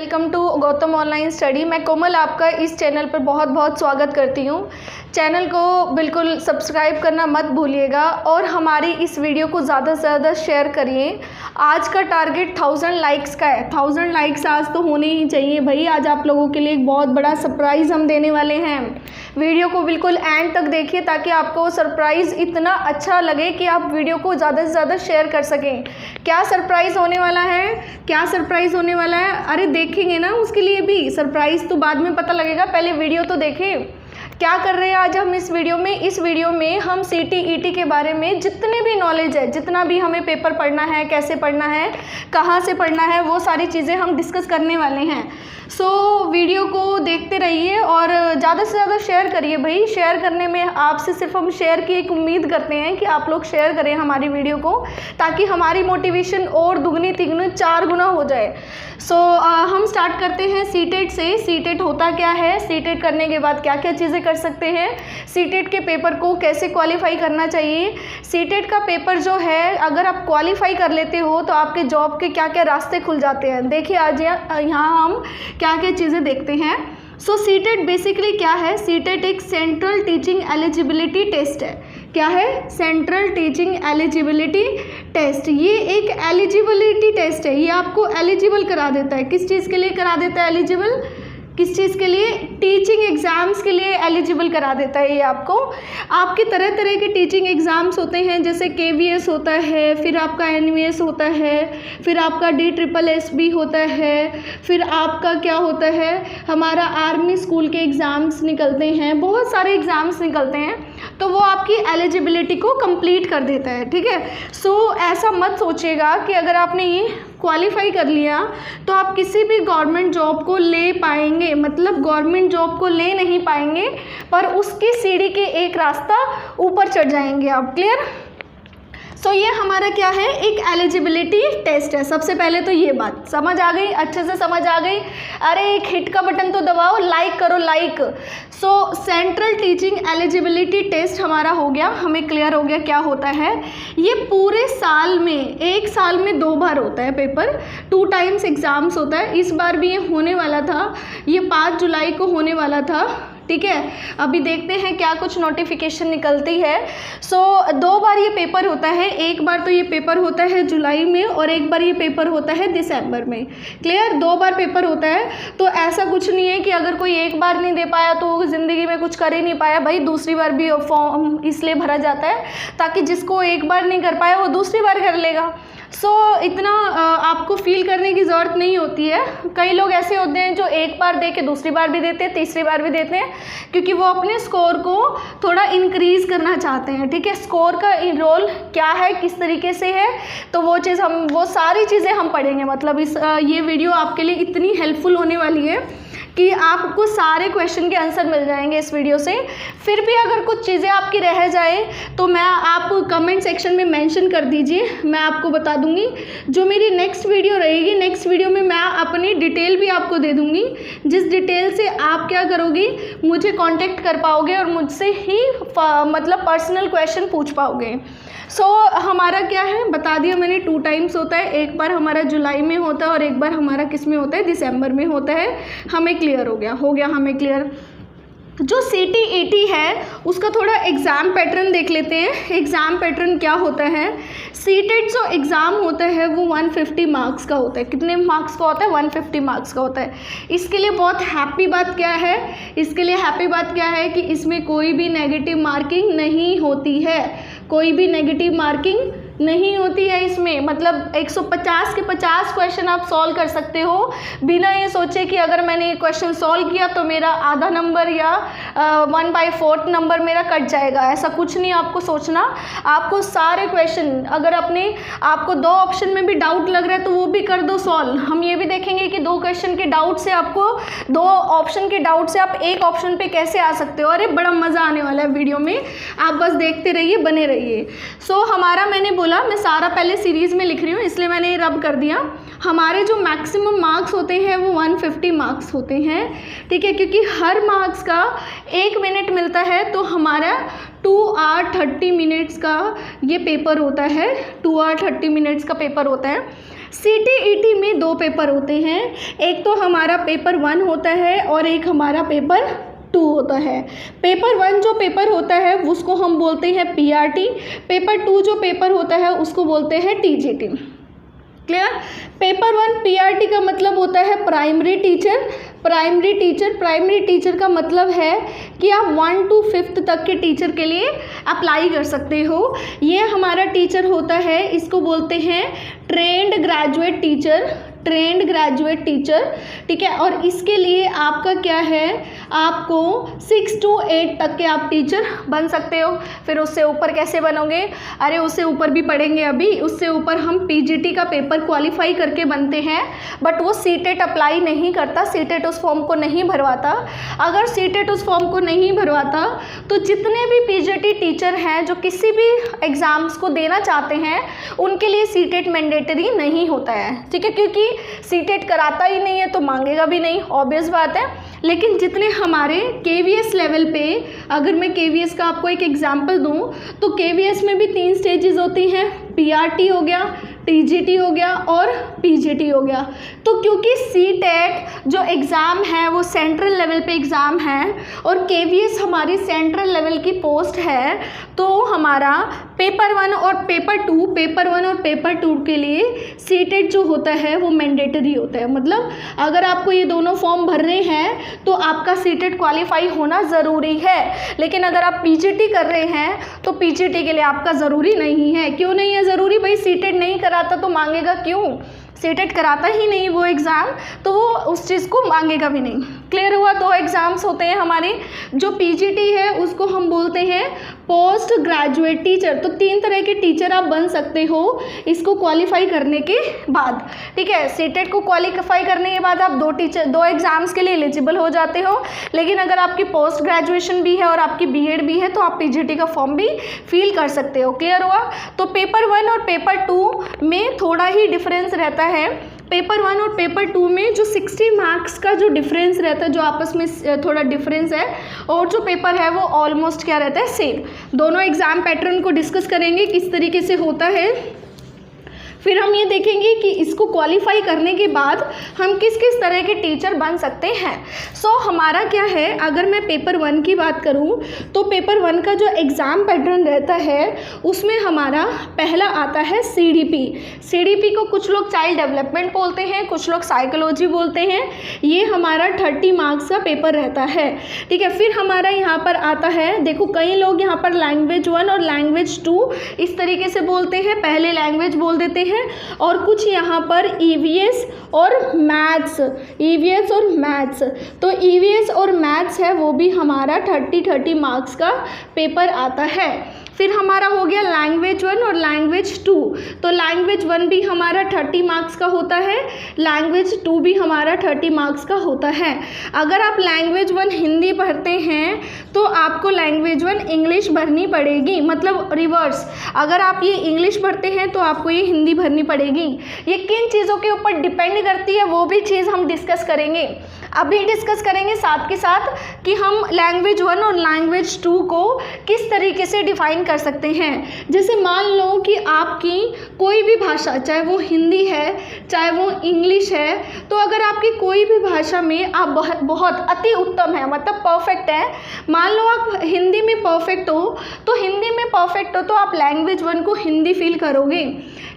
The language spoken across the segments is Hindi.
Welcome to Gautam online study. मैं कोमल आपका इस चैनल पर बहुत बहुत स्वागत करती हूँ। चैनल को बिल्कुल सब्सक्राइब करना मत भूलिएगा और हमारी इस वीडियो को ज़्यादा से ज़्यादा शेयर करिए। आज का टारगेट 1000 लाइक्स का है। 1000 लाइक्स आज तो होने ही चाहिए भाई। आज आप लोगों के लिए एक बहुत बड़ा सरप्राइज़ हम देने वाले हैं। वीडियो को बिल्कुल एंड तक देखिए ताकि आपको सरप्राइज़ इतना अच्छा लगे कि आप वीडियो को ज़्यादा से ज़्यादा शेयर कर सकें। क्या सरप्राइज़ होने वाला है, क्या सरप्राइज़ होने वाला है? अरे देखेंगे ना, उसके लिए भी सरप्राइज़ तो बाद में पता लगेगा, पहले वीडियो तो देखें। क्या कर रहे हैं आज हम इस वीडियो में हम CTET के बारे में जितने भी नॉलेज है, जितना भी हमें पेपर पढ़ना है, कैसे पढ़ना है, कहाँ से पढ़ना है, वो सारी चीज़ें हम डिस्कस करने वाले हैं। सो वीडियो को देखते रहिए और ज़्यादा से ज़्यादा शेयर करिए भाई। शेयर करने में आपसे सिर्फ हम शेयर की एक उम्मीद करते हैं कि आप लोग शेयर करें हमारी वीडियो को, ताकि हमारी मोटिवेशन और दुगनी तिगुनी 4 गुना हो जाए। सो हम स्टार्ट करते हैं सीटेट से। सीटेट होता क्या है, सीटेट करने के बाद क्या क्या चीज़ें कर सकते हैं, सीटेट के पेपर को कैसे क्वालिफाई करना चाहिए। सीटेट का पेपर जो है, अगर आप क्वालिफाई कर लेते हो तो आपके जॉब के क्या क्या रास्ते खुल जाते हैं। देखिए आज यहाँ हम क्या क्या चीज़ें देखते हैं। सो सीटेट बेसिकली क्या है? सीटेट एक सेंट्रल टीचिंग एलिजिबिलिटी टेस्ट है। क्या है? Central teaching eligibility test. ये एक एलिजिबिलिटी टेस्ट है। ये आपको एलिजिबल करा देता है। किस चीज़ के लिए करा देता है एलिजिबल? किस चीज़ के लिए? टीचिंग एग्ज़ाम्स के लिए एलिजिबल करा देता है ये आपको। आपके तरह तरह के टीचिंग एग्ज़ाम्स होते हैं, जैसे KVS होता है, फिर आपका NVS होता है, फिर आपका DSSS होता है, फिर आपका क्या होता है, हमारा आर्मी स्कूल के एग्ज़ाम्स निकलते हैं, बहुत सारे एग्ज़ाम्स निकलते हैं। तो वो आपकी एलिजिबिलिटी को कंप्लीट कर देता है, ठीक है। सो ऐसा मत सोचिएगा कि अगर आपने ये क्वालिफाई कर लिया तो आप किसी भी गवर्नमेंट जॉब को ले पाएंगे, मतलब गवर्नमेंट जॉब को ले नहीं पाएंगे, पर उसकी सीढ़ी के एक रास्ता ऊपर चढ़ जाएंगे आप। क्लियर? सो ये हमारा क्या है, एक एलिजिबिलिटी टेस्ट है। सबसे पहले तो ये बात समझ आ गई, अच्छे से समझ आ गई। अरे एक हिट का बटन तो दबाओ, लाइक करो, like. So central teaching eligibility test हमारा हो गया, हमें क्लियर हो गया क्या होता है। ये पूरे साल में, एक साल में 2 बार होता है पेपर, 2 टाइम्स एग्ज़ाम्स होता है। इस बार भी ये होने वाला था, ये 5 जुलाई को होने वाला था, ठीक है। अभी देखते हैं क्या कुछ नोटिफिकेशन निकलती है। सो 2 बार ये पेपर होता है। एक बार तो ये पेपर होता है जुलाई में और एक बार ये पेपर होता है दिसंबर में। क्लियर? 2 बार पेपर होता है। तो ऐसा कुछ नहीं है कि अगर कोई एक बार नहीं दे पाया तो ज़िंदगी में कुछ कर ही नहीं पाया। भाई दूसरी बार भी फॉर्म इसलिए भरा जाता है ताकि जिसको एक बार नहीं कर पाया वो दूसरी बार कर लेगा। सो इतना आपको फील करने की ज़रूरत नहीं होती है। कई लोग ऐसे होते हैं जो एक बार दे के दूसरी बार भी देते हैं, तीसरी बार भी देते हैं, क्योंकि वो अपने स्कोर को थोड़ा इंक्रीज़ करना चाहते हैं, ठीक है। स्कोर का रोल क्या है, किस तरीके से है, तो वो सारी चीज़ें हम पढ़ेंगे। मतलब ये वीडियो आपके लिए इतनी हेल्पफुल होने वाली है कि आपको सारे क्वेश्चन के आंसर मिल जाएंगे इस वीडियो से। फिर भी अगर कुछ चीज़ें आपकी रह जाए तो आप कमेंट सेक्शन में मेंशन कर दीजिए, मैं आपको बता दूंगी। जो मेरी नेक्स्ट वीडियो रहेगी, नेक्स्ट वीडियो में मैं अपनी डिटेल भी आपको दे दूंगी, जिस डिटेल से आप क्या करोगी, मुझे कांटेक्ट कर पाओगे और मुझसे ही मतलब पर्सनल क्वेश्चन पूछ पाओगे। सो हमारा क्या है, बता दिया मैंने, 2 टाइम्स होता है। एक बार हमारा जुलाई में होता है और एक बार हमारा किस में होता है, दिसंबर में होता है। हमें क्लियर हो गया हमें क्लियर। जो CTET है उसका थोड़ा एग्ज़ाम पैटर्न देख लेते हैं। एग्ज़ाम पैटर्न क्या होता है? सीटेट जो एग्ज़ाम होता है वो 150 मार्क्स का होता है। कितने मार्क्स का होता है? 150 मार्क्स का होता है। इसके लिए बहुत हैप्पी बात क्या है, इसके लिए हैप्पी बात क्या है कि इसमें कोई भी नेगेटिव मार्किंग नहीं होती है। कोई भी नेगेटिव मार्किंग नहीं होती है इसमें। मतलब 150 के 50 क्वेश्चन आप सॉल्व कर सकते हो बिना ये सोचे कि अगर मैंने क्वेश्चन सॉल्व किया तो मेरा आधा नंबर या 1/4 नंबर मेरा कट जाएगा। ऐसा कुछ नहीं आपको सोचना। आपको सारे क्वेश्चन, अगर आपको 2 ऑप्शन में भी डाउट लग रहा है तो वो भी कर दो सॉल्व। हम ये भी देखेंगे कि 2 क्वेश्चन के डाउट से आपको 2 ऑप्शन के डाउट से आप एक ऑप्शन पे कैसे आ सकते हो। अरे बड़ा मज़ा आने वाला है वीडियो में, आप बस देखते रहिए, बने रहिए। सो हमारा, मैंने मैं सारा पहले सीरीज़ में लिख रही हूँ इसलिए मैंने रब कर दिया। हमारे जो मैक्सिमम मार्क्स होते हैं वो 150 मार्क्स होते हैं, ठीक है। क्योंकि हर मार्क्स का 1 मिनट मिलता है तो हमारा 2 hour 30 minutes का ये पेपर होता है। 2 hour 30 minutes का पेपर होता है। CTET में 2 पेपर होते हैं, एक तो हमारा पेपर 1 होता है और एक हमारा पेपर 2 होता है। पेपर 1 जो पेपर होता है उसको हम बोलते हैं PRT, पेपर 2 जो पेपर होता है उसको बोलते हैं TGT। क्लियर? पेपर 1 PRT का मतलब होता है प्राइमरी टीचर। प्राइमरी टीचर का मतलब है कि आप 1 to 5th तक के टीचर के लिए अप्लाई कर सकते हो। ये हमारा टीचर होता है, इसको बोलते हैं ट्रेंड ग्रेजुएट टीचर, ठीक है। और इसके लिए आपका क्या है, आपको 6 to 8 तक के आप टीचर बन सकते हो। फिर उससे ऊपर कैसे बनोगे? अरे उससे ऊपर भी पढ़ेंगे अभी। उससे ऊपर हम PGT का पेपर क्वालिफाई करके बनते हैं, बट वो CTET अप्लाई नहीं करता, CTET उस फॉर्म को नहीं भरवाता। अगर CTET उस फॉर्म को नहीं भरवाता तो जितने भी PGT टीचर हैं जो किसी भी एग्ज़ाम्स को देना चाहते हैं उनके लिए CTET मैंडेटरी नहीं होता है, ठीक है, क्योंकि CTET कराता ही नहीं है तो मांगेगा भी नहीं, ऑब्वियस बात है। लेकिन जितने हमारे KVS लेवल पे, अगर मैं KVS का आपको एक एग्जांपल दूं तो KVS में भी 3 स्टेजेस होती हैं, PRT हो गया, TGT हो गया और PGT हो गया। तो क्योंकि CTET जो एग्ज़ाम है वो सेंट्रल लेवल पे एग्ज़ाम है और KVS हमारी सेंट्रल लेवल की पोस्ट है, तो हमारा पेपर 1 और पेपर 2 के लिए CTET जो होता है वो मैंडेटरी होता है। मतलब अगर आपको ये दोनों फॉर्म भर रहे हैं तो आपका CTET क्वालिफाई होना ज़रूरी है। लेकिन अगर आप PGT कर रहे हैं तो PGT के लिए आपका ज़रूरी नहीं है। क्यों नहीं है ज़रूरी? भाई CTET नहीं कराता तो मांगेगा क्यों? CTET कराता ही नहीं वो एग्ज़ाम, तो वो उस चीज़ को मांगेगा भी नहीं। क्लियर हुआ? 2 एग्ज़ाम्स होते हैं हमारे। जो PGT है उसको हम बोलते हैं पोस्ट ग्रेजुएट टीचर। तो 3 तरह के टीचर आप बन सकते हो इसको क्वालिफाई करने के बाद, ठीक है। CTET को क्वालिफाई करने के बाद आप 2 एग्ज़ाम्स के लिए एलिजिबल हो जाते हो। लेकिन अगर आपकी पोस्ट ग्रेजुएशन भी है और आपकी BEd भी है तो आप PGT का फॉर्म भी फिल कर सकते हो। क्लियर हुआ? तो पेपर 1 और पेपर 2 में थोड़ा ही डिफरेंस रहता है। पेपर 1 और पेपर 2 में जो 60 मार्क्स का जो डिफरेंस रहता है, जो आपस में थोड़ा डिफरेंस है, और जो पेपर है वो ऑलमोस्ट क्या रहता है, सेम। दोनों एग्ज़ाम पैटर्न को डिस्कस करेंगे किस तरीके से होता है। फिर हम ये देखेंगे कि इसको क्वालिफाई करने के बाद हम किस किस तरह के टीचर बन सकते हैं। हमारा क्या है, अगर मैं पेपर 1 की बात करूं तो पेपर 1 का जो एग्ज़ाम पैटर्न रहता है उसमें हमारा पहला आता है CDP को कुछ लोग चाइल्ड डेवलपमेंट बोलते हैं, कुछ लोग साइकोलॉजी बोलते हैं। ये हमारा 30 मार्क्स का पेपर रहता है, ठीक है। फिर हमारा यहाँ पर आता है, देखो कई लोग यहाँ पर लैंग्वेज 1 और लैंग्वेज 2 इस तरीके से बोलते हैं, पहले लैंग्वेज बोल देते हैं, और कुछ यहाँ पर EVS और मैथ्स। तो EVS और मैथ्स है वो भी हमारा 30 मार्क्स का पेपर आता है। फिर हमारा हो गया लैंग्वेज 1 और लैंग्वेज 2। तो लैंग्वेज 1 भी हमारा 30 मार्क्स का होता है, लैंग्वेज 2 भी हमारा 30 मार्क्स का होता है। अगर आप लैंग्वेज 1 हिंदी पढ़ते हैं तो आपको लैंग्वेज 1 इंग्लिश भरनी पड़ेगी, मतलब रिवर्स। अगर आप ये इंग्लिश पढ़ते हैं तो आपको ये हिंदी भरनी पड़ेगी। ये किन चीज़ों के ऊपर डिपेंड करती है वो भी चीज़ हम डिस्कस करेंगे, अभी डिस्कस करेंगे साथ के साथ कि हम लैंग्वेज 1 और लैंग्वेज 2 को किस तरीके से डिफ़ाइन कर सकते हैं। जैसे मान लो कि आपकी कोई भी भाषा, चाहे वो हिंदी है चाहे वो इंग्लिश है, तो अगर आपकी कोई भी भाषा में आप बहुत अति उत्तम है, मतलब परफेक्ट है, मान लो आप हिंदी में परफेक्ट हो, तो आप लैंग्वेज 1 को हिंदी फील करोगे।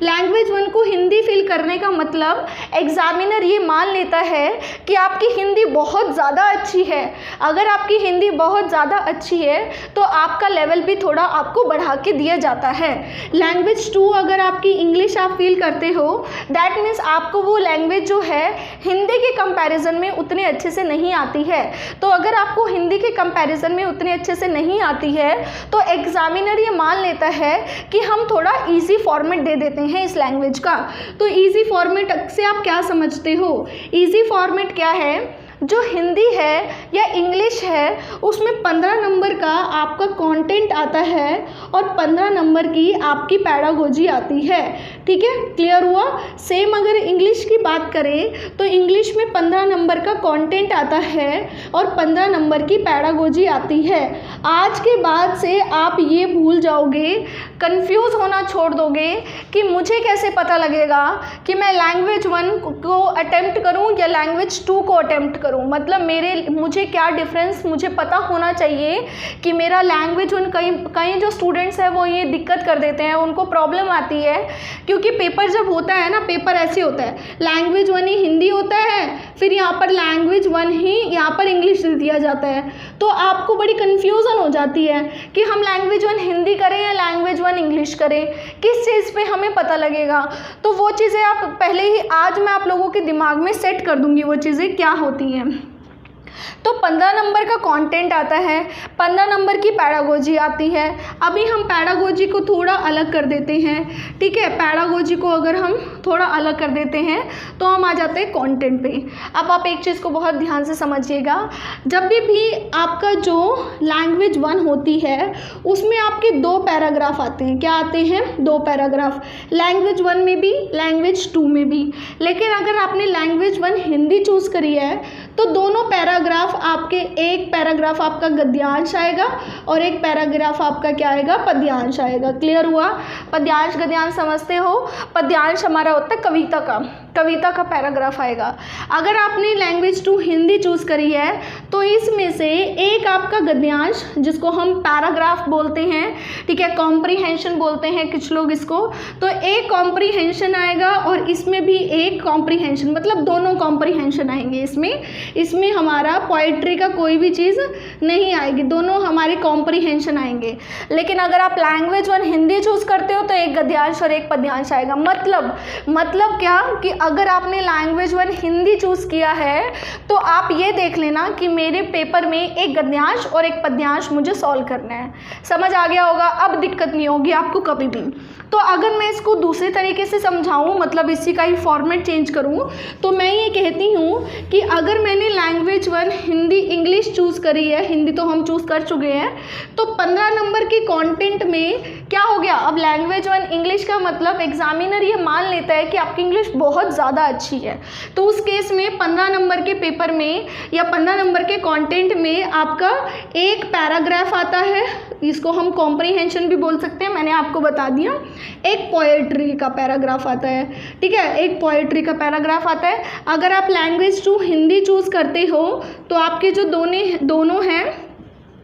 लैंग्वेज 1 को हिंदी फील करने का मतलब एग्जामिनर ये मान लेता है कि आपकी हिंदी बहुत ज़्यादा अच्छी है। अगर आपकी हिंदी बहुत ज़्यादा अच्छी है तो आपका लेवल भी थोड़ा आपको बढ़ा के दिया जाता है। लैंग्वेज 2 अगर आपकी इंग्लिश आप फील करते हो, दैट मीन्स आपको वो लैंग्वेज जो है हिंदी के कंपैरिजन में उतने अच्छे से नहीं आती है। तो अगर आपको हिंदी के कंपैरिजन में उतने अच्छे से नहीं आती है तो एग्जामिनर ये मान लेता है कि हम थोड़ा ईजी फॉर्मेट दे देते हैं इस लैंग्वेज का। तो ईजी फॉर्मेट से आप क्या समझते हो? ईजी फॉर्मेट क्या है? जो हिंदी है या इंग्लिश है उसमें 15 नंबर का आपका कंटेंट आता है और 15 नंबर की आपकी पैडागोजी आती है, ठीक है, क्लियर हुआ। सेम अगर इंग्लिश की बात करें तो इंग्लिश में 15 नंबर का कंटेंट आता है और 15 नंबर की पैडागोजी आती है। आज के बाद से आप ये भूल जाओगे, कंफ्यूज होना छोड़ दोगे कि मुझे कैसे पता लगेगा कि मैं लैंग्वेज 1 को अटेम्प्ट करूं या लैंग्वेज 2 को अटेम्प्ट करूं। मतलब मुझे क्या डिफरेंस मुझे पता होना चाहिए कि मेरा लैंग्वेज 1, कई जो स्टूडेंट्स हैं वो ये दिक्कत कर देते हैं, उनको प्रॉब्लम आती है क्योंकि पेपर जब होता है ना, पेपर ऐसे होता है, लैंग्वेज 1 ही हिंदी होता है, फिर यहाँ पर लैंग्वेज 1 ही यहाँ पर इंग्लिश दिया जाता है। तो आपको बड़ी कन्फ्यूज़न हो जाती है कि हम लैंग्वेज 1 हिंदी करें या लैंग्वेज 1 इंग्लिश करें, किस चीज़ पे हमें पता लगेगा। तो वो चीज़ें आप पहले ही आज मैं आप लोगों के दिमाग में सेट कर दूंगी वो चीज़ें क्या होती हैं। तो 15 नंबर का कंटेंट आता है, 15 नंबर की पैडागोजी आती है। अभी हम पैडागोजी को थोड़ा अलग कर देते हैं, ठीक है। पैडागोजी को अगर हम थोड़ा अलग कर देते हैं तो हम आ जाते हैं कंटेंट पे। अब आप एक चीज़ को बहुत ध्यान से समझिएगा, जब भी आपका जो लैंग्वेज 1 होती है उसमें आपके 2 पैराग्राफ आते हैं। क्या आते हैं? 2 पैराग्राफ, लैंग्वेज 1 में भी, लैंग्वेज 2 में भी। लेकिन अगर आपने लैंग्वेज 1 हिंदी चूज़ करी है तो दोनों पैराग्राफ आपके, एक पैराग्राफ आपका गद्यांश आएगा और एक पैराग्राफ आपका क्या आएगा? पद्यांश आएगा। क्लियर हुआ? पद्यांश गद्यांश समझते हो? पद्यांश हमारा होता है कविता का पैराग्राफ आएगा। अगर आपने लैंग्वेज 2 हिंदी चूज़ करी है तो इसमें से एक आपका गद्यांश, जिसको हम पैराग्राफ बोलते हैं, ठीक है, कॉम्प्रीहेंशन बोलते हैं कुछ लोग इसको, तो एक कॉम्प्रीहेंशन आएगा और इसमें भी एक कॉम्प्रीहेंशन, मतलब दोनों कॉम्प्रीहेंशन आएंगे। इसमें हमारा पोइट्री का कोई भी चीज़ नहीं आएगी, दोनों हमारे कॉम्प्रीहेंशन आएंगे। लेकिन अगर आप लैंग्वेज 1 हिंदी चूज़ करते हो तो एक गद्यांश और एक पद्यांश आएगा। मतलब क्या कि अगर आपने लैंग्वेज 1 हिंदी चूज़ किया है तो आप ये देख लेना कि मेरे पेपर में एक गद्यांश और एक पद्यांश मुझे सॉल्व करना है। समझ आ गया होगा? अब दिक्कत नहीं होगी आपको कभी भी। तो अगर मैं इसको दूसरे तरीके से समझाऊं, मतलब इसी का ही फॉर्मेट चेंज करूं, तो मैं ये कहती हूं कि अगर मैंने लैंग्वेज 1 हिंदी इंग्लिश चूज़ करी है, हिंदी तो हम चूज़ कर चुके हैं, तो 15 नंबर के कंटेंट में क्या हो गया? अब लैंग्वेज 1 इंग्लिश का मतलब एग्जामिनर ये मान लेता है कि आपकी इंग्लिश बहुत ज़्यादा अच्छी है, तो उस केस में 15 नंबर के पेपर में या 15 नंबर के कंटेंट में आपका एक पैराग्राफ आता है, इसको हम कॉम्प्रीहेंशन भी बोल सकते हैं, मैंने आपको बता दिया। एक पोएट्री का पैराग्राफ आता है, ठीक है, एक पोएट्री का पैराग्राफ आता है। अगर आप लैंग्वेज 2 हिंदी चूज़ करते हो तो आपके जो दोनों हैं,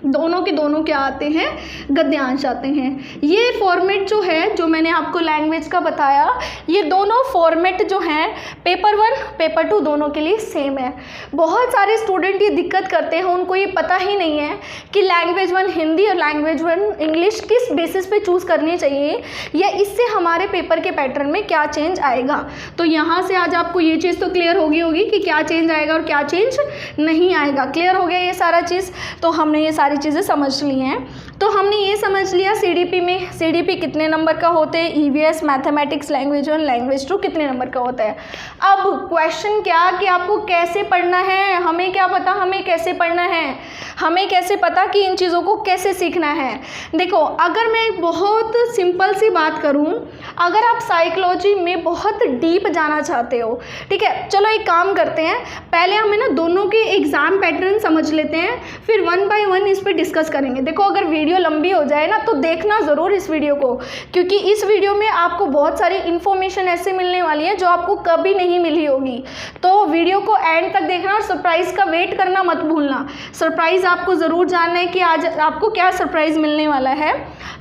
दोनों के दोनों क्या आते हैं? गद्यांश आते हैं। ये फॉर्मेट जो है, जो मैंने आपको लैंग्वेज का बताया, ये दोनों फॉर्मेट जो हैं पेपर 1 पेपर 2 दोनों के लिए सेम है। बहुत सारे स्टूडेंट ये दिक्कत करते हैं, उनको ये पता ही नहीं है कि लैंग्वेज 1 हिंदी और लैंग्वेज 1 इंग्लिश किस बेसिस पे चूज़ करनी चाहिए या इससे हमारे पेपर के पैटर्न में क्या चेंज आएगा। तो यहाँ से आज आपको ये चीज़ तो क्लियर होगी कि क्या चेंज आएगा और क्या चेंज नहीं आएगा। क्लियर हो गया ये सारा चीज़? तो हमने ये सारी चीज़ें समझ ली हैं। तो हमने ये समझ लिया सीडीपी कितने नंबर का होते हैं, ईवीएस मैथमेटिक्स लैंग्वेज 1 लैंग्वेज 2 कितने नंबर का होता है। अब क्वेश्चन क्या कि आपको कैसे पढ़ना है, हमें क्या पता हमें कैसे पढ़ना है, हमें कैसे पता कि इन चीज़ों को कैसे सीखना है। देखो, अगर मैं एक बहुत सिंपल सी बात करूं, अगर आप साइकोलॉजी में बहुत डीप जाना चाहते हो, ठीक है, चलो एक काम करते हैं, पहले हमें ना दोनों के एग्ज़ाम पैटर्न समझ लेते हैं, फिर 1 बाय 1 इस पर डिस्कस करेंगे। देखो, अगर वीडियो लंबी हो जाए ना तो देखना ज़रूर इस वीडियो को, क्योंकि इस वीडियो में आपको बहुत सारी इन्फॉर्मेशन ऐसे मिलने वाली है जो आपको कभी नहीं मिली होगी। तो वीडियो को एंड तक देखना और सरप्राइज़ का वेट करना मत भूलना। सरप्राइज़ आपको ज़रूर जानना है कि आज आपको क्या सरप्राइज़ मिलने वाला है।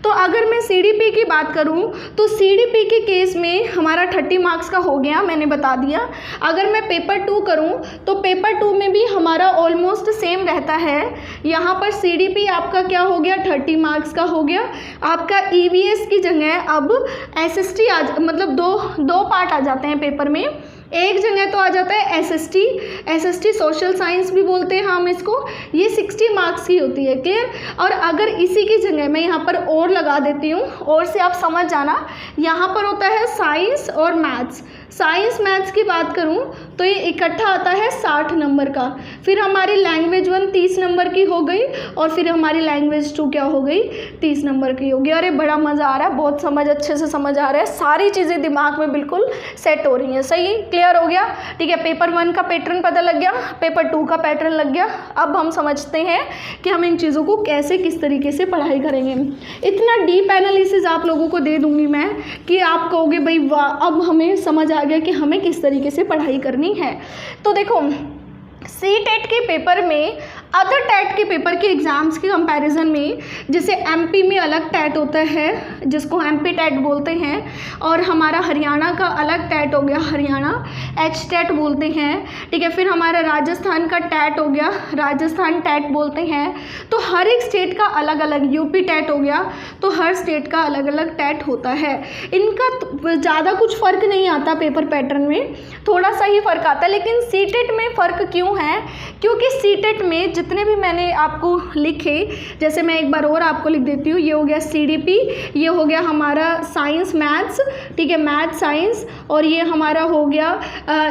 तो अगर मैं सीडीपी की बात करूं तो सीडीपी के केस में हमारा 30 मार्क्स का हो गया, मैंने बता दिया। अगर मैं पेपर 2 करूं तो पेपर 2 में भी हमारा ऑलमोस्ट सेम रहता है। यहाँ पर सीडीपी आपका क्या हो गया? 30 मार्क्स का हो गया। आपका ईवीएस की जगह अब एसएसटी मतलब दो पार्ट आ जाते हैं पेपर में। एक जगह तो आ जाता है एसएसटी सोशल साइंस भी बोलते हैं हम इसको, ये 60 मार्क्स की होती है। क्लियर? और अगर इसी की जगह मैं यहाँ पर और लगा देती हूँ, और से आप समझ जाना, यहाँ पर होता है साइंस और मैथ्स। साइंस मैथ्स की बात करूं तो ये इकट्ठा आता है 60 नंबर का। फिर हमारी लैंग्वेज 1 30 नंबर की हो गई और फिर हमारी लैंग्वेज 2 क्या हो गई, 30 नंबर की होगी। अरे बड़ा मज़ा आ रहा है, बहुत समझ अच्छे से समझ आ रहा है, सारी चीज़ें दिमाग में बिल्कुल सेट हो रही हैं। सही, क्लियर हो गया, ठीक है। पेपर 1 का पैटर्न पता लग गया, पेपर 2 का पैटर्न लग गया। अब हम समझते हैं कि हम इन चीज़ों को कैसे किस तरीके से पढ़ाई करेंगे। इतना डीप एनालिसिस आप लोगों को दे दूंगी मैं कि आप कहोगे भाई वाह, अब हमें समझ आ गया कि हमें किस तरीके से पढ़ाई करनी है। तो देखो, सी-टेट के पेपर में अदर टैट के पेपर के एग्ज़ाम्स के कंपैरिजन में, जैसे एमपी में अलग टैट होता है जिसको एमपी टैट बोलते हैं, और हमारा हरियाणा का अलग टैट हो गया, हरियाणा एच टैट बोलते हैं, ठीक है। फिर हमारा राजस्थान का टैट हो गया, राजस्थान टैट बोलते हैं। तो हर एक स्टेट का अलग अलग, यूपी टैट हो गया, तो हर स्टेट का अलग अलग टैट होता है। इनका ज़्यादा कुछ फ़र्क नहीं आता पेपर पैटर्न में, थोड़ा सा ही फ़र्क आता है। लेकिन सी-टेट में फ़र्क क्यों है, क्योंकि सी-टेट में जितने भी मैंने आपको लिखे, जैसे मैं एक बार और आपको लिख देती हूँ, ये हो गया सीडीपी, ये हो गया हमारा साइंस मैथ्स, ठीक है, मैथ साइंस, और ये हमारा हो गया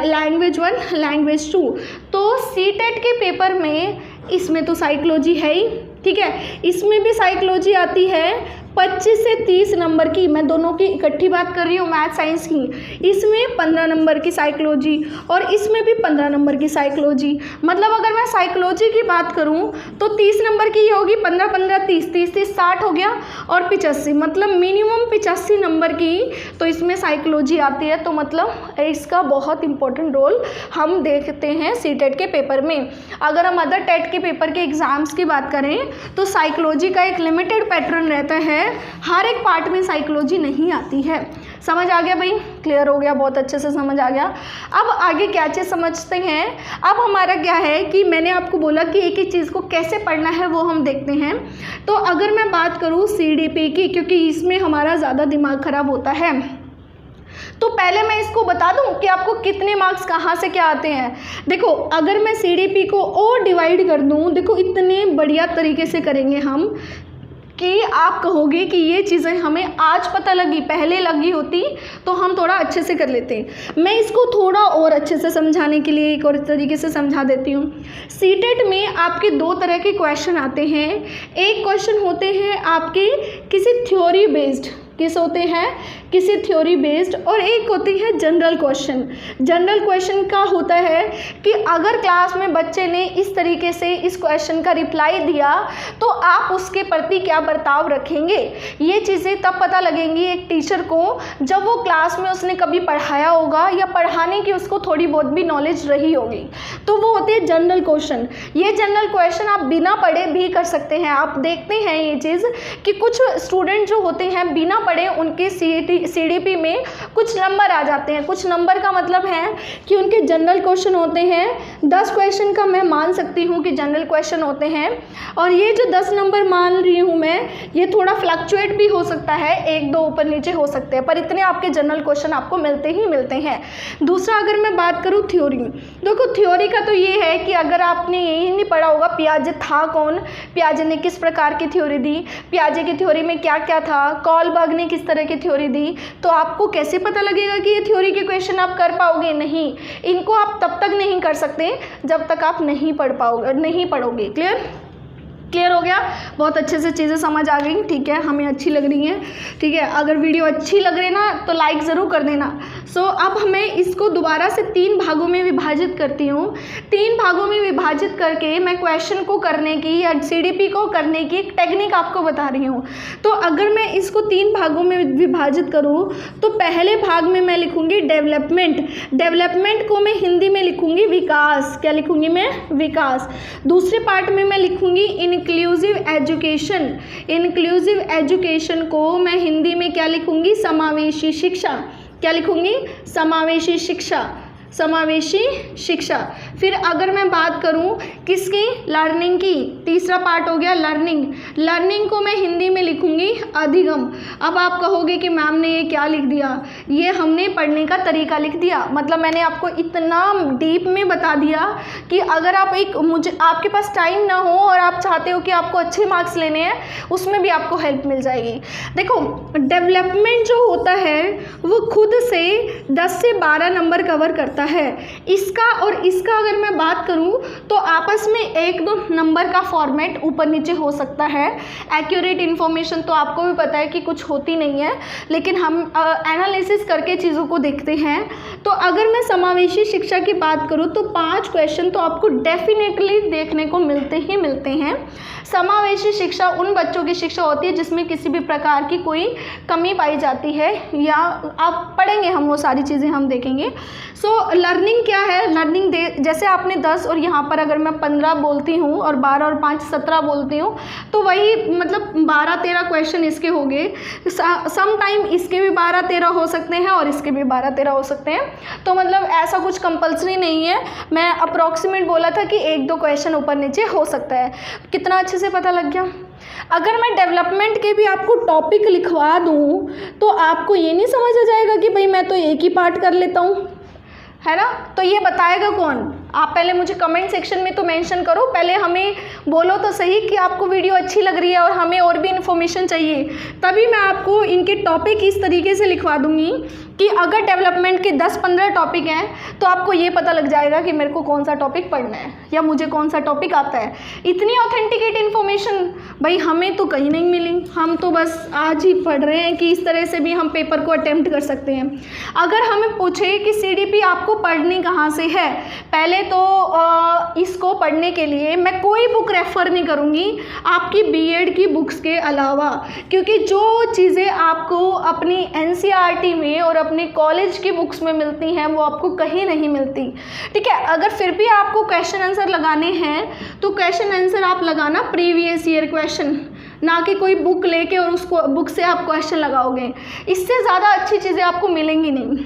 लैंग्वेज 1 लैंग्वेज 2। तो सी-टेट के पेपर में इसमें तो साइकोलॉजी है ही, ठीक है, इसमें भी साइकोलॉजी आती है 25 से 30 नंबर की। मैं दोनों की इकट्ठी बात कर रही हूँ, मैथ साइंस की। इसमें 15 नंबर की साइकोलॉजी और इसमें भी 15 नंबर की साइकोलॉजी। मतलब अगर मैं साइकोलॉजी की बात करूँ तो 30 नंबर की ये होगी, 15 15 30 30 30 60 हो गया, और 85, मतलब मिनिमम 85 नंबर की तो इसमें साइकोलॉजी आती है। तो मतलब इसका बहुत इंपॉर्टेंट रोल हम देखते हैं सी-टेट के पेपर में। अगर हम अदर टेट के पेपर के एग्ज़ाम्स की बात करें तो साइकोलॉजी का एक लिमिटेड पैटर्न रहता है, हर एक पार्ट में साइकोलॉजी नहीं आती है। समझ आ गया भाई, क्लियर हो गया, बहुत अच्छे से समझ आ गया। अब आगे क्या चीज़ समझते हैं। अब हमारा क्या है कि मैंने आपको बोला कि एक एक चीज़ को कैसे पढ़ना है वो हम देखते हैं। तो अगर मैं बात करूँ सीडीपी की, क्योंकि इसमें हमारा ज़्यादा दिमाग खराब होता है, तो पहले मैं इसको बता दूं कि आपको कितने मार्क्स कहाँ से क्या आते हैं। देखो, अगर मैं सीडीपी को और डिवाइड कर दूं, देखो इतने बढ़िया तरीके से करेंगे हम कि आप कहोगे कि ये चीज़ें हमें आज पता लगी, पहले लगी होती तो हम थोड़ा अच्छे से कर लेते। मैं इसको थोड़ा और अच्छे से समझाने के लिए एक और तरीके से समझा देती हूँ। सी-टेट में आपके 2 तरह के क्वेश्चन आते हैं। एक क्वेश्चन होते हैं आपके किसी थ्योरी बेस्ड, किस होते हैं, किसी थ्योरी बेस्ड, और एक होती है जनरल क्वेश्चन। जनरल क्वेश्चन का होता है कि अगर क्लास में बच्चे ने इस तरीके से इस क्वेश्चन का रिप्लाई दिया तो आप उसके प्रति क्या बर्ताव रखेंगे। ये चीज़ें तब पता लगेंगी एक टीचर को जब वो क्लास में उसने कभी पढ़ाया होगा या पढ़ाने की उसको थोड़ी बहुत भी नॉलेज रही होगी। तो वो होते हैं जनरल क्वेश्चन। ये जनरल क्वेश्चन आप बिना पढ़े भी कर सकते हैं। आप देखते हैं ये चीज़ कि कुछ स्टूडेंट जो होते हैं बिना पढ़े उनके सीडीपी में कुछ नंबर आ जाते हैं। कुछ नंबर का मतलब है कि उनके जनरल क्वेश्चन होते हैं 10 क्वेश्चन का, मैं मान सकती हूँ कि जनरल क्वेश्चन होते हैं, और ये जो 10 नंबर मान रही हूँ मैं, ये थोड़ा फ्लक्चुएट भी हो सकता है, 1-2 ऊपर नीचे हो सकते हैं, पर इतने आपके जनरल क्वेश्चन आपको मिलते ही मिलते हैं। दूसरा, अगर मैं बात करूँ थ्योरी, देखो थ्योरी का तो ये है कि अगर आपने यही नहीं पढ़ा होगा पियाजे था कौन, पियाजे ने किस प्रकार की थ्योरी दी, पियाजे की थ्योरी में क्या क्या था, कॉलबर्ग ने किस तरह की थ्योरी दी, तो आपको कैसे पता लगेगा कि ये थ्योरी के क्वेश्चन आप कर पाओगे। नहीं, इनको आप तब तक नहीं कर सकते जब तक आप नहीं पढ़ोगे। क्लियर हो गया, बहुत अच्छे से चीज़ें समझ आ गई, ठीक है, हमें अच्छी लग रही हैं, ठीक है। अगर वीडियो अच्छी लग रही ना तो लाइक ज़रूर कर देना। अब हमें इसको दोबारा से 3 भागों में विभाजित करती हूँ। 3 भागों में विभाजित करके मैं क्वेश्चन को करने की या सीडीपी को करने की एक टेक्निक आपको बता रही हूँ। तो अगर मैं इसको 3 भागों में विभाजित करूँ तो पहले भाग में मैं लिखूँगी डेवलपमेंट को मैं हिंदी में लिखूँगी विकास। क्या लिखूँगी मैं? विकास। दूसरे पार्ट में मैं लिखूँगी इंक्लूसिव एजुकेशन को मैं हिंदी में क्या लिखूँगी? समावेशी शिक्षा। क्या लिखूँगी? समावेशी शिक्षा। समावेशी शिक्षा। फिर अगर मैं बात करूं किसकी, लर्निंग की, तीसरा पार्ट हो गया लर्निंग। लर्निंग को मैं हिंदी में लिखूंगी अधिगम। अब आप कहोगे कि मैम ने ये क्या लिख दिया, ये हमने पढ़ने का तरीका लिख दिया। मतलब मैंने आपको इतना डीप में बता दिया कि अगर आप आपके पास टाइम ना हो और आप चाहते हो कि आपको अच्छे मार्क्स लेने हैं, उसमें भी आपको हेल्प मिल जाएगी। देखो, डेवलपमेंट जो होता है वो खुद से 10 से 12 नंबर कवर करता है। इसका और इसका अगर मैं बात करूं तो आपस में 1-2 नंबर का फॉर्मेट ऊपर नीचे हो सकता है। एक्यूरेट इन्फॉर्मेशन तो आपको भी पता है कि कुछ होती नहीं है, लेकिन हम एनालिसिस करके चीज़ों को देखते हैं। तो अगर मैं समावेशी शिक्षा की बात करूं तो 5 क्वेश्चन तो आपको डेफिनेटली देखने को मिलते ही मिलते हैं। समावेशी शिक्षा उन बच्चों की शिक्षा होती है जिसमें किसी भी प्रकार की कोई कमी पाई जाती है, या आप पढ़ेंगे, हम वो सारी चीज़ें हम देखेंगे। सो लर्निंग क्या है, लर्निंग जैसे आपने 10 और यहाँ पर अगर मैं 15 बोलती हूँ और 12 और 5 17 बोलती हूँ, तो वही मतलब 12-13 क्वेश्चन इसके हो गए। सम टाइम इसके भी 12-13 हो सकते हैं और इसके भी 12-13 हो सकते हैं। तो मतलब ऐसा कुछ कंपल्सरी नहीं है, मैं अप्रॉक्सीमेट बोला था कि 1-2 क्वेश्चन ऊपर नीचे हो सकता है। कितना अच्छे से पता लग गया। अगर मैं डेवलपमेंट के भी आपको टॉपिक लिखवा दूँ तो आपको ये नहीं समझ आ जाएगा कि भाई मैं तो एक ही पार्ट कर लेता हूँ, है ना। तो ये बताएगा कौन? आप पहले मुझे कमेंट सेक्शन में तो मेंशन करो, पहले हमें बोलो तो सही कि आपको वीडियो अच्छी लग रही है और हमें और भी इन्फॉर्मेशन चाहिए, तभी मैं आपको इनके टॉपिक इस तरीके से लिखवा दूंगी कि अगर डेवलपमेंट के 10-15 टॉपिक हैं तो आपको ये पता लग जाएगा कि मेरे को कौन सा टॉपिक पढ़ना है या मुझे कौन सा टॉपिक आता है। इतनी ऑथेंटिकेट इन्फॉर्मेशन भाई हमें तो कहीं नहीं मिली, हम तो बस आज ही पढ़ रहे हैं कि इस तरह से भी हम पेपर को अटेम्प्ट कर सकते हैं। अगर हमें पूछे कि CDP आपको पढ़नी कहाँ से है, पहले तो इसको पढ़ने के लिए मैं कोई बुक रेफ़र नहीं करूँगी आपकी BEd की बुक्स के अलावा, क्योंकि जो चीज़ें आपको अपनी NCERT में और अपनी कॉलेज की बुक्स में मिलती हैं वो आपको कहीं नहीं मिलती। ठीक है, अगर फिर भी आपको क्वेश्चन आंसर लगाने हैं तो क्वेश्चन आंसर आप लगाना प्रीवियस ईयर क्वेश्चन, ना कि कोई बुक लेके और उसको बुक से आप क्वेश्चन लगाओगे, इससे ज़्यादा अच्छी चीज़ें आपको मिलेंगी नहीं।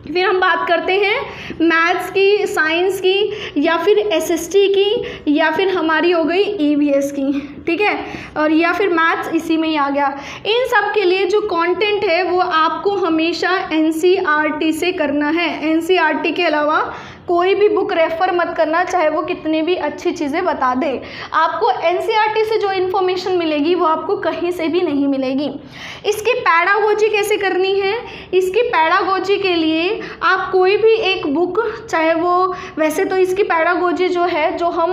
फिर हम बात करते हैं मैथ्स की, साइंस की, या फिर SST की, या फिर हमारी हो गई EVS की, ठीक है, और या फिर मैथ्स इसी में ही आ गया। इन सब के लिए जो कंटेंट है वो आपको हमेशा NCERT से करना है। NCERT के अलावा कोई भी बुक रेफ़र मत करना, चाहे वो कितनी भी अच्छी चीज़ें बता दे। आपको NCERT से जो इन्फॉर्मेशन मिलेगी वो आपको कहीं से भी नहीं मिलेगी। इसकी पैडागोजी कैसे करनी है, इसकी पैडागोजी के लिए आप कोई भी एक बुक, चाहे वो, वैसे तो इसकी पैडागोजी जो है, जो हम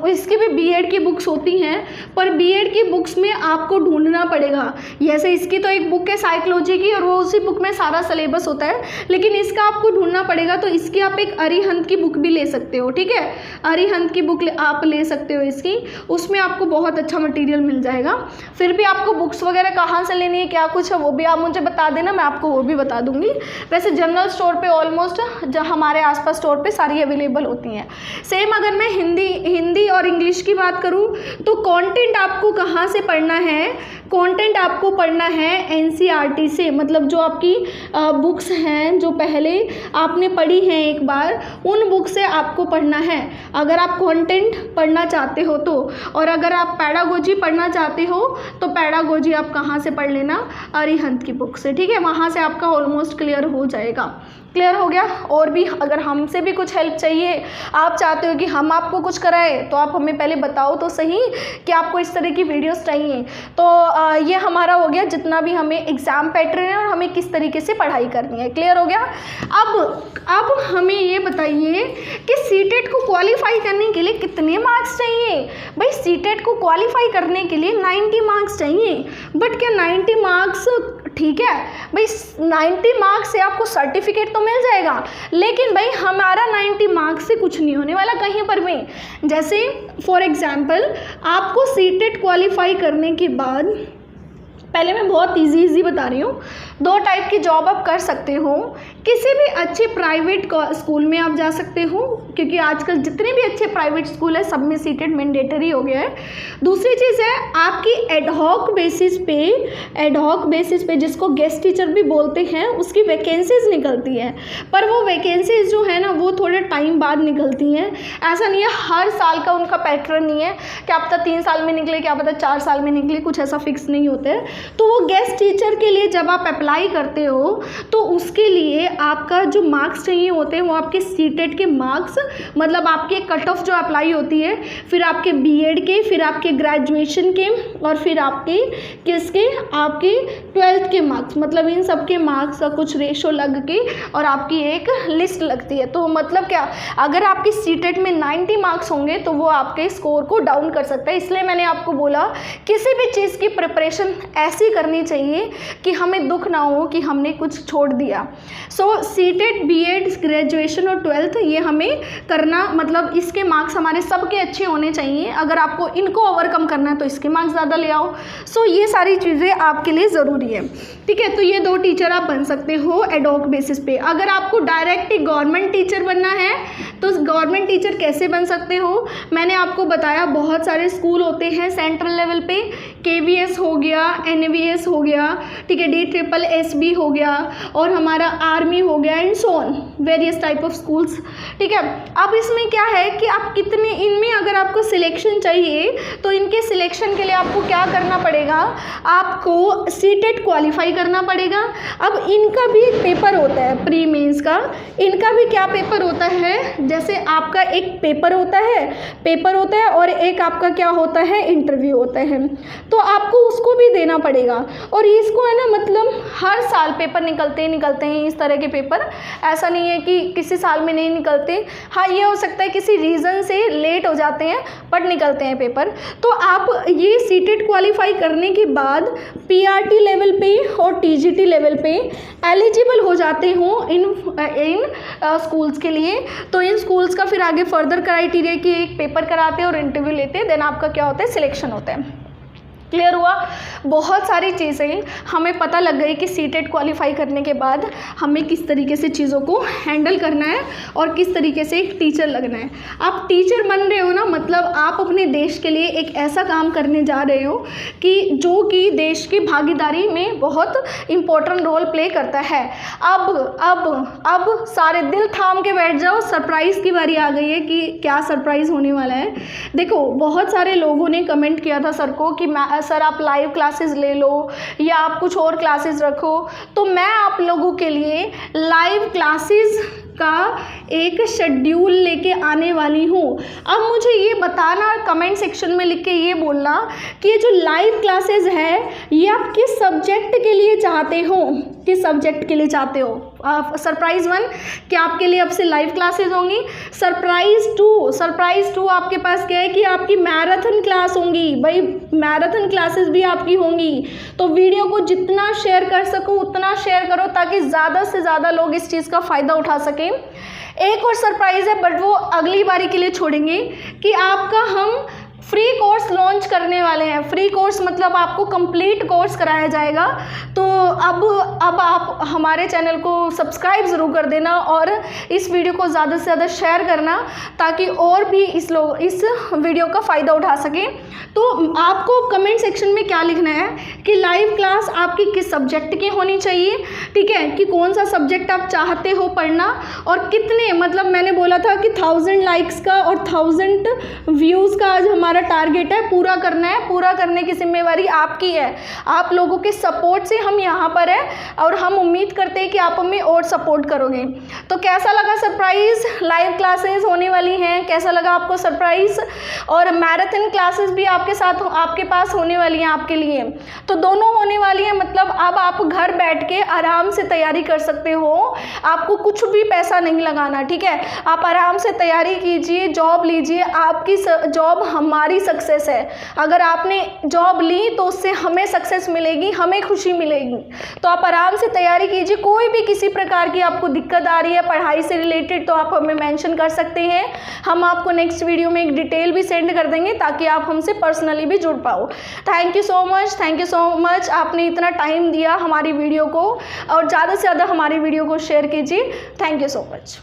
इसकी भी BEd की बुक्स होती हैं, पर BEd की बुक्स में आपको ढूंढना पड़ेगा। जैसे इसकी तो एक बुक है साइकोलॉजी की और वो उसी बुक में सारा सिलेबस होता है, लेकिन इसका आपको ढूंढना पड़ेगा। तो इसकी आप अरिहंत की बुक भी ले सकते हो, ठीक है, अरिहंत की बुक आप ले सकते हो इसकी, उसमें आपको बहुत अच्छा मटेरियल मिल जाएगा। फिर भी आपको बुक्स वगैरह कहाँ से लेनी है, क्या कुछ है, वो भी आप मुझे बता देना, मैं आपको वो भी बता दूंगी। वैसे जनरल स्टोर पे ऑलमोस्ट हमारे आसपास स्टोर पे सारी अवेलेबल होती हैं। सेम अगर मैं हिंदी और इंग्लिश की बात करूँ तो कंटेंट आपको कहाँ से पढ़ना है, कंटेंट आपको पढ़ना है NCERT से, मतलब जो आपकी बुक्स हैं जो पहले आपने पढ़ी हैं एक बार, उन बुक से आपको पढ़ना है अगर आप कंटेंट पढ़ना चाहते हो तो। और अगर आप पैडागोजी पढ़ना चाहते हो तो पैडागोजी आप कहाँ से पढ़ लेना, अरिहंत की बुक से, ठीक है, वहाँ से आपका ऑलमोस्ट क्लियर हो जाएगा। क्लियर हो गया। और भी अगर हमसे भी कुछ हेल्प चाहिए, आप चाहते हो कि हम आपको कुछ कराएं, तो आप हमें पहले बताओ तो सही कि आपको इस तरह की वीडियोस चाहिए। तो ये हमारा हो गया जितना भी हमें एग्ज़ाम पैटर्न है और हमें किस तरीके से पढ़ाई करनी है। क्लियर हो गया। अब हमें ये बताइए कि सीटेट को क्वालिफाई करने के लिए कितने मार्क्स चाहिए। भाई सीटेट को क्वालिफाई करने के लिए 90 मार्क्स चाहिए, बट क्या 90 मार्क्स ठीक है भाई, 90 मार्क्स से आपको सर्टिफिकेट तो मिल जाएगा, लेकिन भाई हमारा 90 मार्क्स से कुछ नहीं होने वाला कहीं पर भी। जैसे फॉर एग्जांपल आपको सीटेट क्वालिफाई करने के बाद, पहले मैं बहुत इजी बता रही हूँ, 2 टाइप की जॉब आप कर सकते हो किसी भी अच्छे प्राइवेट स्कूल में आप जा सकते हो, क्योंकि आजकल जितने भी अच्छे प्राइवेट स्कूल है सब में सीटेट मैंडेटरी हो गया है। दूसरी चीज़ है आपकी एडहॉक बेसिस पे जिसको गेस्ट टीचर भी बोलते हैं, उसकी वैकेंसीज निकलती है, पर वो वैकेंसीज जो है ना वो थोड़े टाइम बाद निकलती हैं। ऐसा नहीं है हर साल का उनका पैटर्न नहीं है, क्या पता 3 साल में निकले, क्या पता 4 साल में निकले, कुछ ऐसा फिक्स नहीं होता है। तो वो गेस्ट टीचर के लिए जब आप अप्लाई करते हो तो उसके लिए आपका जो मार्क्स चाहिए होते हैं वो आपके सीटेट के मार्क्स, मतलब आपके कट ऑफ जो अप्लाई होती है, फिर आपके बीएड के, फिर आपके ग्रेजुएशन के, और फिर आपके किसके, आपके 12th के मार्क्स, मतलब इन सब के मार्क्स का कुछ रेशो लग के और आपकी एक लिस्ट लगती है। तो मतलब क्या, अगर आपकी सीटेट में 90 मार्क्स होंगे तो वो आपके स्कोर को डाउन कर सकता है। इसलिए मैंने आपको बोला किसी भी चीज़ की प्रिपरेशन ऐसी करनी चाहिए कि हमें दुख ना हो कि हमने कुछ छोड़ दिया। सो सीटेट, बीएड, ग्रेजुएशन और 12th ये हमें करना, मतलब इसके मार्क्स हमारे सबके अच्छे होने चाहिए। अगर आपको इनको ओवरकम करना है तो इसके मार्क्स ज़्यादा ले आओ। सो ये सारी चीज़ें आपके लिए ज़रूरी है, ठीक है। तो ये 2 टीचर आप बन सकते हो एडहॉक बेसिस पे। अगर आपको डायरेक्ट गवर्नमेंट टीचर बनना है तो गवर्नमेंट टीचर कैसे बन सकते हो, मैंने आपको बताया बहुत सारे स्कूल होते हैं सेंट्रल लेवल पे, KVS हो गया, NVS हो गया, ठीक है, DSSS हो गया, और हमारा आर्मी हो गया, and so on, various type of schools, ठीक है। अब इसमें क्या है कि आप कितने, इनमें अगर आपको सिलेक्शन चाहिए तो इनके सिलेक्शन के लिए आपको क्या करना पड़ेगा, आपको सीटेट क्वालिफाई करना पड़ेगा। अब इनका भी एक पेपर होता है प्री मेंस का, इनका भी क्या पेपर होता है, जैसे आपका एक पेपर होता है और एक आपका क्या होता है, इंटरव्यू होता है, तो आपको उसको भी देना पड़ेगा। और इसको है ना, मतलब हर साल पेपर निकलते हैं इस तरह के पेपर, ऐसा नहीं है कि किसी साल में नहीं निकलते। हाँ, ये हो सकता है किसी रीज़न से लेट हो जाते हैं बट निकलते हैं पेपर। तो आप ये सीटेट क्वालिफाई करने के बाद PRT लेवल पे और TGT लेवल पे एलिजिबल हो जाते हो इन स्कूल्स के लिए। तो इन स्कूल्स का फिर आगे फर्दर क्राइटेरिया कि एक पेपर कराते हैं और इंटरव्यू लेते हैं, देन आपका क्या होता है, सिलेक्शन होता है। क्लियर हुआ? बहुत सारी चीज़ें हमें पता लग गई कि सीटेट क्वालिफाई करने के बाद हमें किस तरीके से चीज़ों को हैंडल करना है और किस तरीके से एक टीचर लगना है। आप टीचर बन रहे हो ना, मतलब आप अपने देश के लिए एक ऐसा काम करने जा रहे हो कि जो कि देश की भागीदारी में बहुत इम्पोर्टेंट रोल प्ले करता है। अब सारे दिल थाम के बैठ जाओ, सरप्राइज़ की बारी आ गई है कि क्या सरप्राइज़ होने वाला है। देखो, बहुत सारे लोगों ने कमेंट किया था सर को कि सर आप लाइव क्लासेस ले लो या आप कुछ और क्लासेस रखो, तो मैं आप लोगों के लिए लाइव क्लासेस का एक शेड्यूल लेके आने वाली हूँ। अब मुझे ये बताना, कमेंट सेक्शन में लिख के ये बोलना कि ये जो लाइव क्लासेस है ये आप किस सब्जेक्ट के लिए चाहते हो, किस सब्जेक्ट के लिए चाहते हो। सरप्राइज़ 1 कि आपके लिए अब से लाइव क्लासेस होंगी। सरप्राइज़ 2 आपके पास क्या है कि आपकी मैराथन क्लास होंगी। भाई मैराथन क्लासेस भी आपकी होंगी, तो वीडियो को जितना शेयर कर सको उतना शेयर करो ताकि ज़्यादा से ज़्यादा लोग इस चीज़ का फ़ायदा उठा सकें। एक और सरप्राइज़ है बट वो अगली बारी के लिए छोड़ेंगे कि आपका हम फ्री कोर्स लॉन्च करने वाले हैं। फ्री कोर्स मतलब आपको कंप्लीट कोर्स कराया जाएगा। तो अब आप हमारे चैनल को सब्सक्राइब ज़रूर कर देना और इस वीडियो को ज़्यादा से ज़्यादा शेयर करना ताकि और भी इस वीडियो का फ़ायदा उठा सकें। तो आपको कमेंट सेक्शन में क्या लिखना है कि लाइव क्लास आपकी किस सब्जेक्ट की होनी चाहिए, ठीक है, कि कौन सा सब्जेक्ट आप चाहते हो पढ़ना और कितने, मतलब मैंने बोला था कि 1000 लाइक्स का और 1000 व्यूज़ का आज हमारा टारगेट है, पूरा करना है। पूरा करने की जिम्मेवारी आपकी है। आप लोगों के सपोर्ट से हम यहाँ पर है और हम उम्मीद करते हैं कि आप हमें और सपोर्ट करोगे। तो कैसा लगा सरप्राइज़? लाइव क्लासेस होने वाली हैं, कैसा लगा आपको सरप्राइज़? और मैराथन क्लासेस भी आपके पास होने वाली हैं आपके लिए। तो दोनों होने वाली हैं, मतलब अब आप घर बैठ के आराम से तैयारी कर सकते हो। आपको कुछ भी पैसा नहीं लगाना, ठीक है। आप आराम से तैयारी कीजिए, जॉब लीजिए। आपकी जॉब हमारी सक्सेस है। अगर आपने जॉब ली तो उससे हमें सक्सेस मिलेगी, हमें खुशी मिलेगी। तो आप आराम से तैयारी कीजिए। कोई भी किसी प्रकार की आपको दिक्कत आ रही है पढ़ाई से रिलेटेड तो आप हमें मेंशन कर सकते हैं। हम आपको नेक्स्ट वीडियो में एक डिटेल भी सेंड कर देंगे ताकि आप हमसे पर्सनली भी जुड़ पाओ। थैंक यू सो मच, आपने इतना टाइम दिया हमारी वीडियो को, और ज़्यादा से ज़्यादा हमारी वीडियो को शेयर कीजिए। Thank you so much.